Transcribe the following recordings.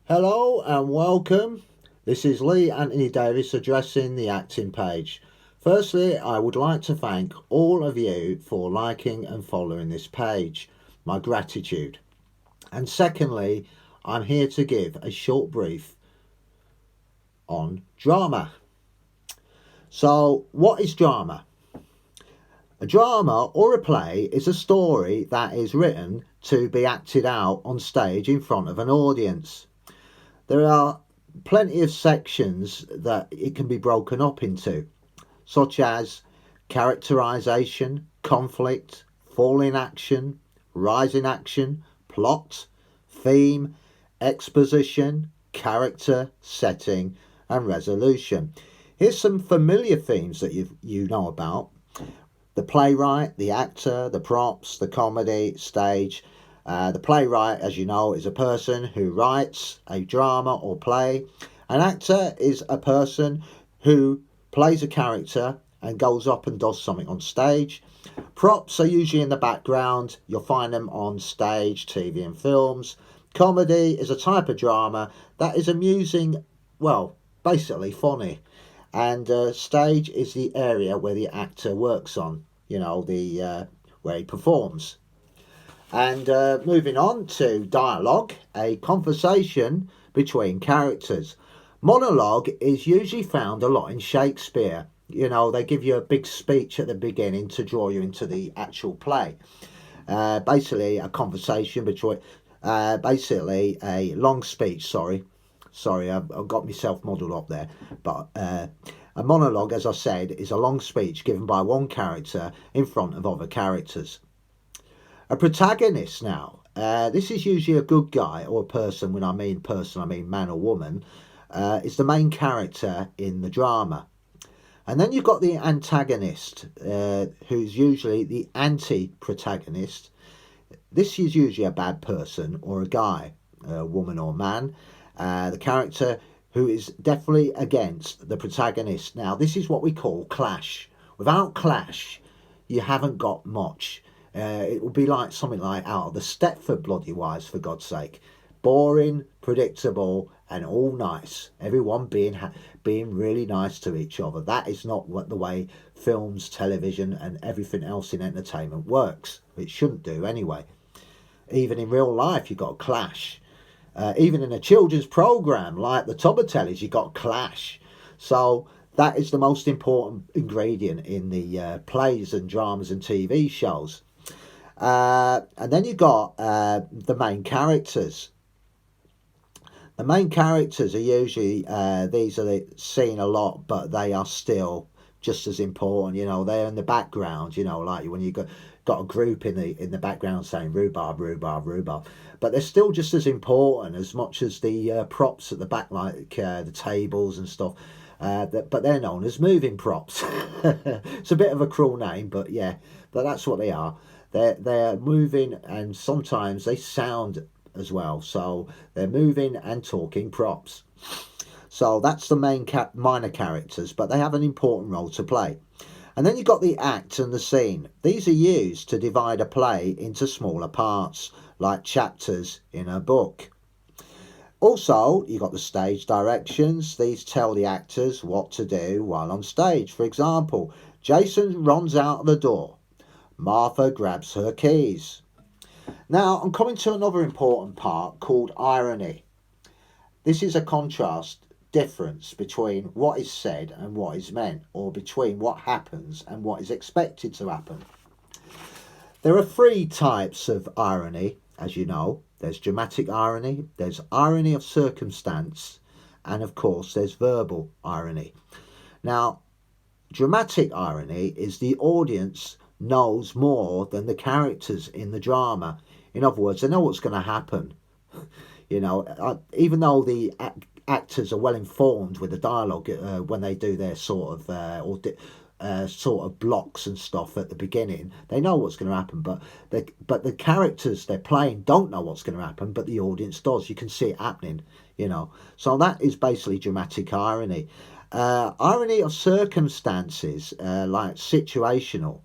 Hello and welcome. This is Lee Anthony Davis addressing the acting page. Firstly, I would like to thank all of you for liking and following this page. My gratitude. And secondly, I'm here to give a short brief on drama. So, what is drama? A drama or a play is a story that is written to be acted out on stage in front of an audience. There are plenty of sections that it can be broken up into, such as characterization, conflict, fall in action, rise in action, plot, theme, exposition, character, setting, and resolution. Here's some familiar themes that you know about: the playwright, the actor, the props, the comedy, stage. The playwright, as you know, is a person who writes a drama or play. An actor is a person who plays a character and goes up and does something on stage. Props are usually in the background. You'll find them on stage, TV and films. Comedy is a type of drama that is amusing, well, basically funny. And stage is the area where the actor works on, where he performs. And moving on to dialogue, a conversation between characters. Monologue is usually found a lot in Shakespeare. They give you a big speech at the beginning to draw you into the actual play. Basically, a conversation between, basically, a long speech, Sorry, I've got myself muddled up there. But a monologue, as I said, is a long speech given by one character in front of other characters. A protagonist now. This is usually a good guy or a person. When I mean person, I mean man or woman. Is the main character in the drama. And then you've got the antagonist, who's usually the anti-protagonist. This is usually a bad person or a guy, a woman or man. The character who is definitely against the protagonist. Now, this is what we call clash. Without clash, you haven't got much. It will be like something like out of the Stepford Bloody Wives, for God's sake. Boring, predictable, and all nice. Everyone being really nice to each other. That is not what the way films, television, and everything else in entertainment works. It shouldn't do anyway. Even in real life, you've got a clash. Even in a children's program like the Tubatellis, you've got clash. So that is the most important ingredient in the plays and dramas and TV shows. And then you've got the main characters. The main characters are usually, these are seen a lot, but they are still just as important. They're in the background, like when you got a group in the background saying rhubarb, rhubarb, rhubarb. But they're still just as important as much as the props at the back, like the tables and stuff. But they're known as moving props. It's a bit of a cruel name, but yeah, but that's what they are. They're moving, and sometimes they sound as well. So they're moving and talking props. So that's the main minor characters, but they have an important role to play. And then you've got the act and the scene. These are used to divide a play into smaller parts, like chapters in a book. Also, you've got the stage directions. These tell the actors what to do while on stage. For example, Jason runs out the door. Martha grabs her keys. Now, I'm coming to another important part called irony. This is a contrast difference between what is said and what is meant, or between what happens and what is expected to happen. There are three types of irony, as you know. There's dramatic irony, there's irony of circumstance, and of course there's verbal irony. Now, dramatic irony is the audience knows more than the characters in the drama. In other words, they know what's going to happen. Even though the actors are well informed with the dialogue when they do their sort of blocks and stuff at the beginning, they know what's going to happen. But the characters they're playing don't know what's going to happen, but the audience does. You can see it happening. So that is basically dramatic irony. Irony of circumstances, like situational,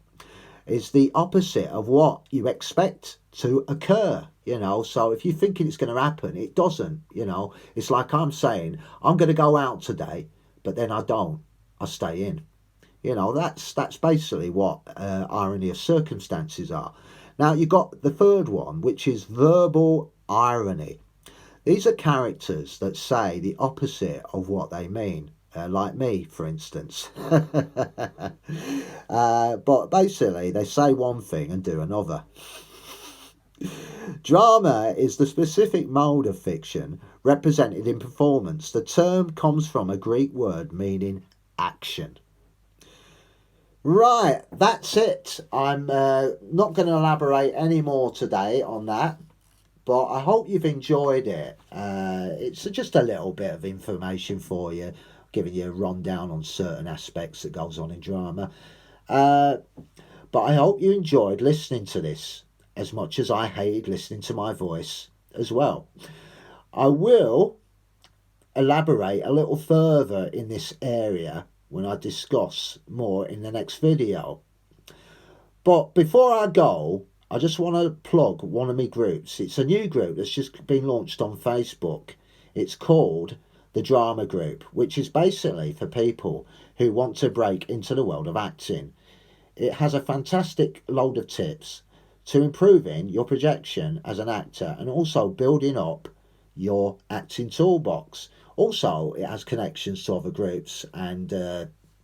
is the opposite of what you expect to occur. you know. So if you're thinking it's going to happen, it doesn't, you know. It's like I'm saying, I'm going to go out today, but then I don't. I stay in. You know, that's basically what irony of circumstances are. Now you've got the third one, which is verbal irony. These are characters that say the opposite of what they mean. Like me, for instance. But basically, they say one thing and do another. Drama is the specific mode of fiction represented in performance. The term comes from a Greek word meaning action. Right, that's it. I'm not going to elaborate any more today on that, but I hope you've enjoyed it. It's just a little bit of information for you, giving you a rundown on certain aspects that goes on in drama. But I hope you enjoyed listening to this as much as I hated listening to my voice as well. I will elaborate a little further in this area when I discuss more in the next video. But before I go, I just want to plug one of my groups. It's a new group that's just been launched on Facebook. It's called the Drama Group, which is basically for people who want to break into the world of acting. It has a fantastic load of tips to improving your projection as an actor and also building up your acting toolbox. Also, it has connections to other groups and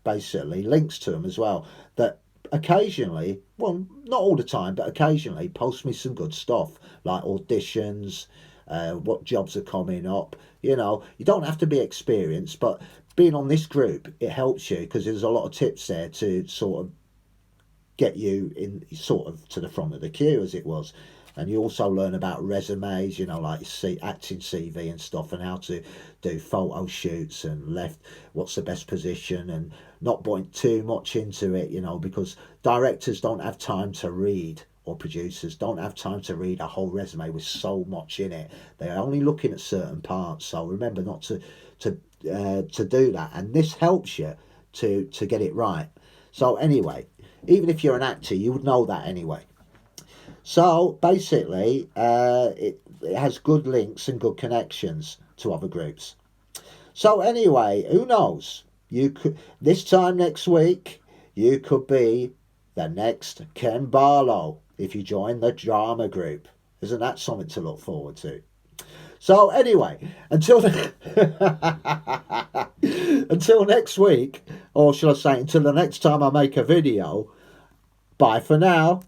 basically links to them as well that occasionally, well, not all the time, but occasionally post me some good stuff like auditions, what jobs are coming up. You know, you don't have to be experienced, but being on this group, it helps you because there's a lot of tips there to sort of get you in sort of to the front of the queue, as it was. And you also learn about resumes, you know, like acting CV and stuff, and how to do photo shoots and what's the best position, and not putting too much into it, you know, because directors don't have time to read, or producers don't have time to read a whole resume with so much in it. They're only looking at certain parts. So remember not to do that. And this helps you to get it right. So anyway, even if you're an actor, you would know that anyway. So basically, it has good links and good connections to other groups. So anyway, who knows? You could this time next week, you could be the next Ken Barlow if you join the Drama Group. Isn't that something to look forward to? So anyway, until until next week, or shall I say, until the next time I make a video. Bye for now.